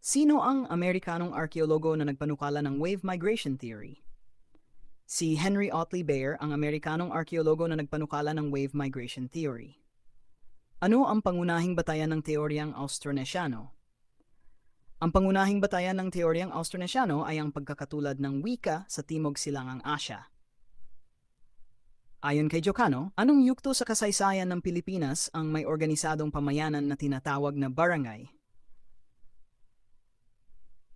Sino ang Amerikanong arkeologo na nagpanukala ng wave migration theory? Si Henry Otley Bear ang Amerikanong arkeologo na nagpanukala ng wave migration theory. Ano ang pangunahing batayan ng teoryang Austronesiano? Ang pangunahing batayan ng teoryang Austronesiano ay ang pagkakatulad ng wika sa Timog Silangang Asya. Ayon kay Jocano, anong yugto sa kasaysayan ng Pilipinas ang may organisadong pamayanan na tinatawag na barangay?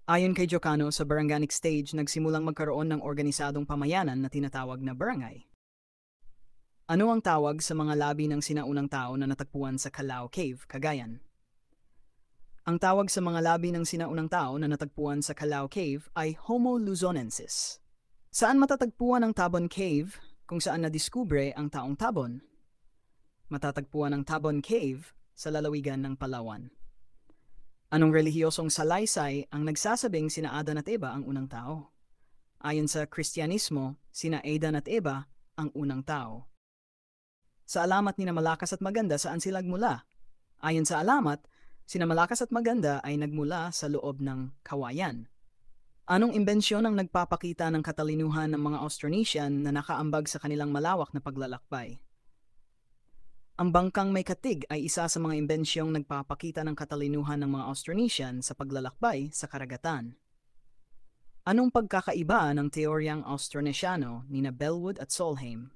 Ayon kay Jocano, sa Baranganic stage nagsimulang magkaroon ng organisadong pamayanan na tinatawag na barangay. Ano ang tawag sa mga labi ng sinaunang tao na natagpuan sa Calao Cave, Cagayan? Ang tawag sa mga labi ng sinaunang tao na natagpuan sa Calao Cave ay Homo luzonensis. Saan matatagpuan ang Tabon Cave kung saan nadiskubre ang taong Tabon? Matatagpuan ang Tabon Cave sa lalawigan ng Palawan. Anong relihiyosong salaysay ang nagsasabing sina Adan at Eva ang unang tao? Ayon sa Kristyanismo, sina Adan at Eva ang unang tao. Sa alamat ni na Malakas at Maganda, saan sila nagmula? Ayon sa alamat, sina Malakas at Maganda ay nagmula sa loob ng kawayan. Anong imbensyon ang nagpapakita ng katalinuhan ng mga Austronesian na nakaambag sa kanilang malawak na paglalakbay? Ang bangkang may katig ay isa sa mga imbensyong nagpapakita ng katalinuhan ng mga Austronesian sa paglalakbay sa karagatan. Anong pagkakaiba ng teoryang Austronesiano ni na Bellwood at Solheim?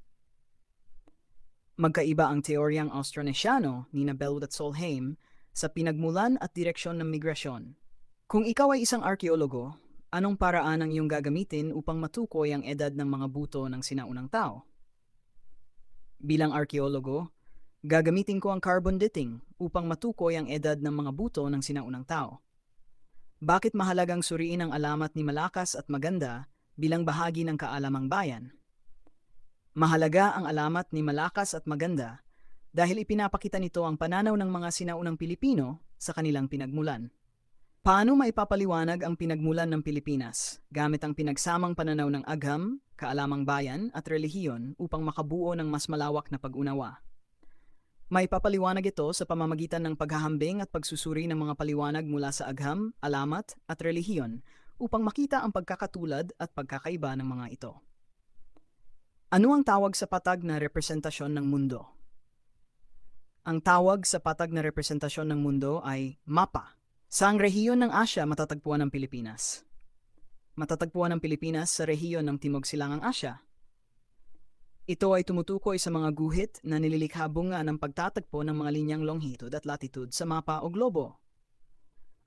Magkaiba ang teoryang Austronesiano ni na Bellwood at Solheim sa pinagmulan at direksyon ng migrasyon. Kung ikaw ay isang arkeologo, anong paraan ang iyong gagamitin upang matukoy ang edad ng mga buto ng sinaunang tao? Bilang arkeologo, gagamitin ko ang carbon dating upang matukoy ang edad ng mga buto ng sinaunang tao. Bakit mahalagang suriin ang alamat ni Malakas at Maganda bilang bahagi ng kaalamang bayan? Mahalaga ang alamat ni Malakas at Maganda dahil ipinapakita nito ang pananaw ng mga sinaunang Pilipino sa kanilang pinagmulan. Paano maipapaliwanag ang pinagmulan ng Pilipinas gamit ang pinagsamang pananaw ng agham, kaalamang bayan at relihiyon upang makabuo ng mas malawak na pag-unawa? May papaliwanag ito sa pamamagitan ng paghahambing at pagsusuri ng mga paliwanag mula sa agham, alamat at relihiyon upang makita ang pagkakatulad at pagkakaiba ng mga ito. Ano ang tawag sa patag na representasyon ng mundo? Ang tawag sa patag na representasyon ng mundo ay mapa. Saang rehiyon ng Asya matatagpuan ang Pilipinas? Matatagpuan ang Pilipinas sa rehiyon ng Timog Silangang Asya. Ito ay tumutukoy sa mga guhit na nililikha bunga ng pagtatagpo ng mga linyang longitude at latitude sa mapa o globo.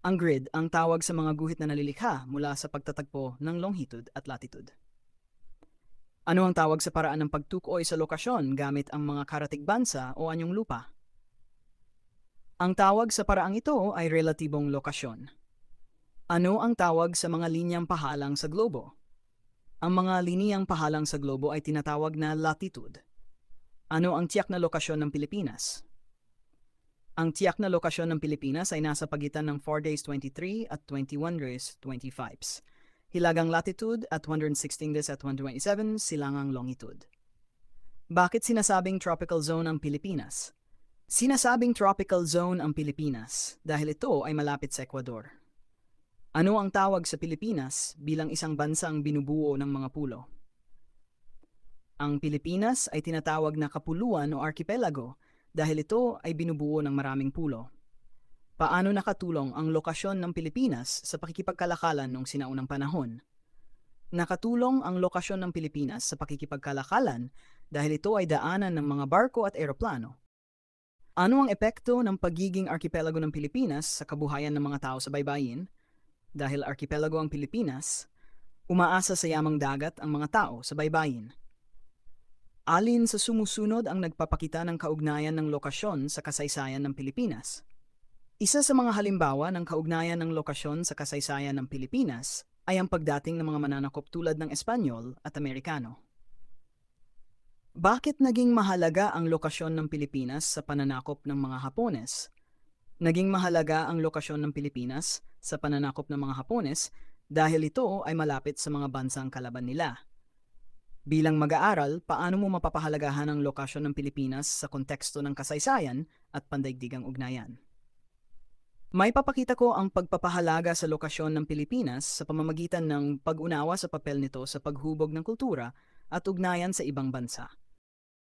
Ang grid ang tawag sa mga guhit na nalilikha mula sa pagtatagpo ng longitude at latitude. Ano ang tawag sa paraan ng pagtukoy sa lokasyon gamit ang mga karatig bansa o anyong lupa? Ang tawag sa paraang ito ay relatibong lokasyon. Ano ang tawag sa mga linyang pahalang sa globo? Ang mga liniyang pahalang sa globo ay tinatawag na latitude. Ano ang tiyak na lokasyon ng Pilipinas? Ang tiyak na lokasyon ng Pilipinas ay nasa pagitan ng 4 days 23 at 21 days 25. Hilagang latitude at 116 days at 127 silangang longitude. Bakit sinasabing tropical zone ang Pilipinas? Sinasabing tropical zone ang Pilipinas dahil ito ay malapit sa Ecuador. Ano ang tawag sa Pilipinas bilang isang bansang binubuo ng mga pulo? Ang Pilipinas ay tinatawag na kapuluan o archipelago dahil ito ay binubuo ng maraming pulo. Paano nakatulong ang lokasyon ng Pilipinas sa pakikipagkalakalan noong sinaunang panahon? Nakatulong ang lokasyon ng Pilipinas sa pakikipagkalakalan dahil ito ay daanan ng mga barko at eroplano. Ano ang epekto ng pagiging archipelago ng Pilipinas sa kabuhayan ng mga tao sa baybayin? Dahil archipelago ang Pilipinas, umaasa sa yamang dagat ang mga tao sa baybayin. Alin sa sumusunod ang nagpapakita ng kaugnayan ng lokasyon sa kasaysayan ng Pilipinas? Isa sa mga halimbawa ng kaugnayan ng lokasyon sa kasaysayan ng Pilipinas ay ang pagdating ng mga mananakop tulad ng Espanyol at Amerikano. Bakit naging mahalaga ang lokasyon ng Pilipinas sa pananakop ng mga Hapones? Naging mahalaga ang lokasyon ng Pilipinas sa pananakop ng mga Hapones dahil ito ay malapit sa mga bansang kalaban nila. Bilang mag-aaral, paano mo mapapahalagahan ang lokasyon ng Pilipinas sa konteksto ng kasaysayan at pandaigdigang ugnayan? May papakita ko ang pagpapahalaga sa lokasyon ng Pilipinas sa pamamagitan ng pag-unawa sa papel nito sa paghubog ng kultura at ugnayan sa ibang bansa.